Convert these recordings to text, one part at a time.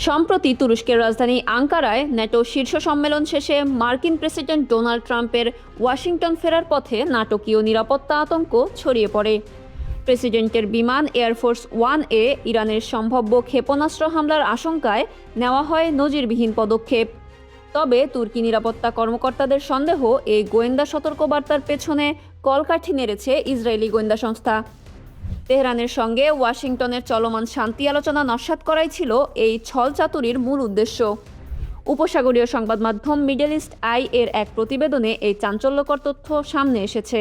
সম্প্রতি তুরস্কের রাজধানী আঙ্কারায় ন্যাটো শীর্ষ সম্মেলন শেষে মার্কিন প্রেসিডেন্ট ডোনাল্ড ট্রাম্পের ওয়াশিংটন ফেরার পথে নাটকীয় নিরাপত্তা আতঙ্ক ছড়িয়ে পড়ে। প্রেসিডেন্টের বিমান এয়ারফোর্স ওয়ান-এ ইরানের সম্ভাব্য ক্ষেপণাস্ত্র হামলার আশঙ্কায় নেওয়া হয় নজিরবিহীন পদক্ষেপ। তবে তুর্কি নিরাপত্তা কর্মকর্তাদের সন্দেহ এই গোয়েন্দা সতর্কবার্তার পেছনে কলকাঠি নেড়েছে ইসরায়েলি গোয়েন্দা সংস্থা। তেহরানের সঙ্গে ওয়াশিংটনের চলমান শান্তি আলোচনা নস্যাৎ করাই ছিল এই ছলচাতুরির মূল উদ্দেশ্য। উপসাগরীয় সংবাদ মাধ্যম মিডল ইস্ট আই এর এক প্রতিবেদনে এই চাঞ্চল্যকর তথ্য সামনে এসেছে।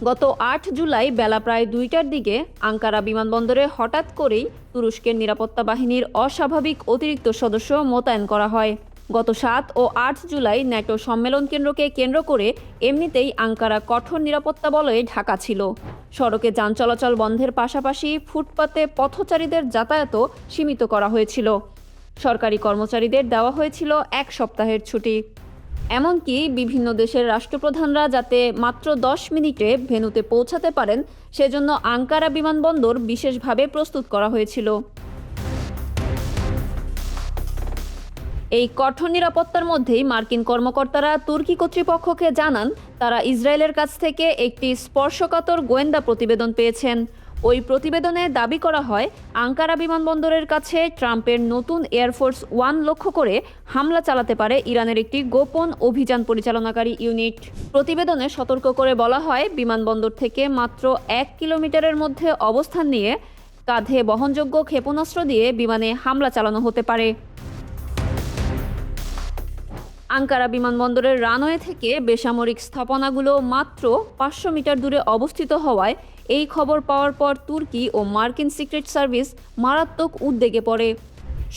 গত ৮ জুলাই বেলা প্রায় ২টার দিকে আঙ্কারা বিমানবন্দরে হঠাৎ করেই তুরস্কের নিরাপত্তা বাহিনীর অস্বাভাবিক অতিরিক্ত সদস্য মোতায়েন করা হয়। গত ৭ ও ৮ জুলাই ন্যাটো সম্মেলন কেন্দ্রকে কেন্দ্র করে এমনিতেই আঙ্কারা কঠোর নিরাপত্তা বলয়ে ঢাকা ছিল। সড়কে যান চলাচল বন্ধের পাশাপাশি ফুটপাতে পথচারীদের যাতায়াতও সীমিত করা হয়েছিল। সরকারি কর্মচারীদের দেওয়া হয়েছিল ১ সপ্তাহের ছুটি। এমনকি বিভিন্ন দেশের রাষ্ট্রপ্রধানরা যাতে মাত্র ১০ মিনিটে ভেন্যুতে পৌঁছাতে পারেন সেজন্য আঙ্কারা বিমানবন্দর বিশেষভাবে প্রস্তুত করা হয়েছিল। এই কঠোর নিরাপত্তার মধ্যেই মার্কিন কর্মকর্তারা তুর্কি কর্তৃপক্ষকে জানান তারা ইসরায়েলের কাছ থেকে একটি স্পর্শকাতর গোয়েন্দা প্রতিবেদন পেয়েছেন। ওই প্রতিবেদনে দাবি করা হয় আঙ্কারা বিমানবন্দরের কাছে ট্রাম্পের নতুন এয়ারফোর্স ওয়ান লক্ষ্য করে হামলা চালাতে পারে ইরানের একটি গোপন অভিযান পরিচালনাকারী ইউনিট। প্রতিবেদনে সতর্ক করে বলা হয় বিমানবন্দর থেকে মাত্র ১ কিলোমিটারের মধ্যে অবস্থান নিয়ে কাঁধে বহনযোগ্য ক্ষেপণাস্ত্র দিয়ে বিমানে হামলা চালানো হতে পারে। আঙ্কারা বিমানবন্দরের রানওয়ে থেকে বেসামরিক স্থাপনাগুলো মাত্র ৫০০ মিটার দূরে অবস্থিত হওয়ায় এই খবর পাওয়ার পর তুর্কি ও মার্কিন সিক্রেট সার্ভিস মারাত্মক উদ্বেগে পড়ে।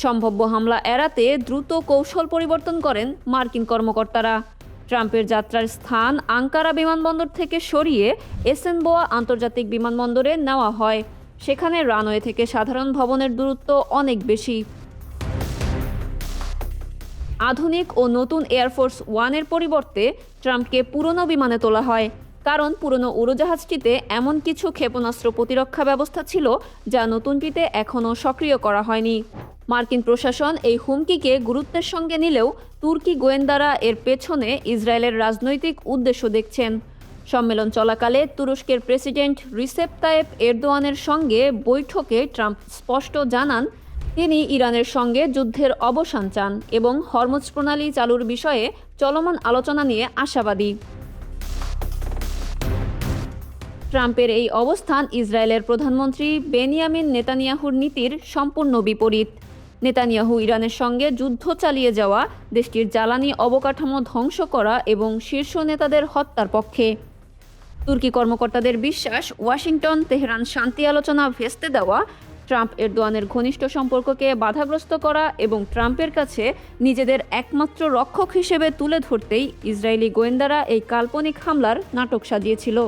সম্ভাব্য হামলা এড়াতে দ্রুত কৌশল পরিবর্তন করেন মার্কিন কর্মকর্তারা। ট্রাম্পের যাত্রার স্থান আঙ্কারা বিমানবন্দর থেকে সরিয়ে এসেনবোয়া আন্তর্জাতিক বিমানবন্দরে নেওয়া হয়। সেখানে রানওয়ে থেকে সাধারণ ভবনের দূরত্ব অনেক বেশি। আধুনিক ও নতুন এয়ারফোর্স ওয়ানের পরিবর্তে ট্রাম্পকে পুরনো বিমানে তোলা হয়, কারণ পুরনো উড়োজাহাজটিতে এমন কিছু ক্ষেপণাস্ত্র প্রতিরক্ষা ব্যবস্থা ছিল যা নতুনটিতে এখনও সক্রিয় করা হয়নি। মার্কিন প্রশাসন এই হুমকিকে গুরুত্বের সঙ্গে নিলেও তুর্কি গোয়েন্দারা এর পেছনে ইসরায়েলের রাজনৈতিক উদ্দেশ্য দেখছেন। সম্মেলন চলাকালে তুরস্কের প্রেসিডেন্ট রিসেপ তাইয়েপ এরদোয়ানের সঙ্গে বৈঠকে ট্রাম্প স্পষ্ট জানান তিনি ইরানের সঙ্গে যুদ্ধের অবসান চান এবং হরমুজ প্রণালী চালুর বিষয়ে চলমান আলোচনা নিয়ে আশাবাদী। ট্রাম্পের এই অবস্থান ইসরায়েলের প্রধানমন্ত্রী বেনিয়ামিন নেতানিয়াহুর নীতির সম্পূর্ণ বিপরীত। নেতানিয়াহু ইরানের সঙ্গে যুদ্ধ চালিয়ে যাওয়া, দেশটির জ্বালানি অবকাঠামো ধ্বংস করা এবং শীর্ষ নেতাদের হত্যার পক্ষে। তুর্কি কর্মকর্তাদের বিশ্বাস ওয়াশিংটন তেহরান শান্তি আলোচনা ভেস্তে দেওয়া, ট্রাম্প এরদোয়ানের ঘনিষ্ঠ সম্পর্ককে বাধাগ্রস্ত করা এবং ট্রাম্পের কাছে নিজেদের একমাত্র রক্ষক হিসেবে তুলে ধরতেই ইসরায়েলি গোয়েন্দারা এই কাল্পনিক হামলার নাটক সাজিয়েছিল।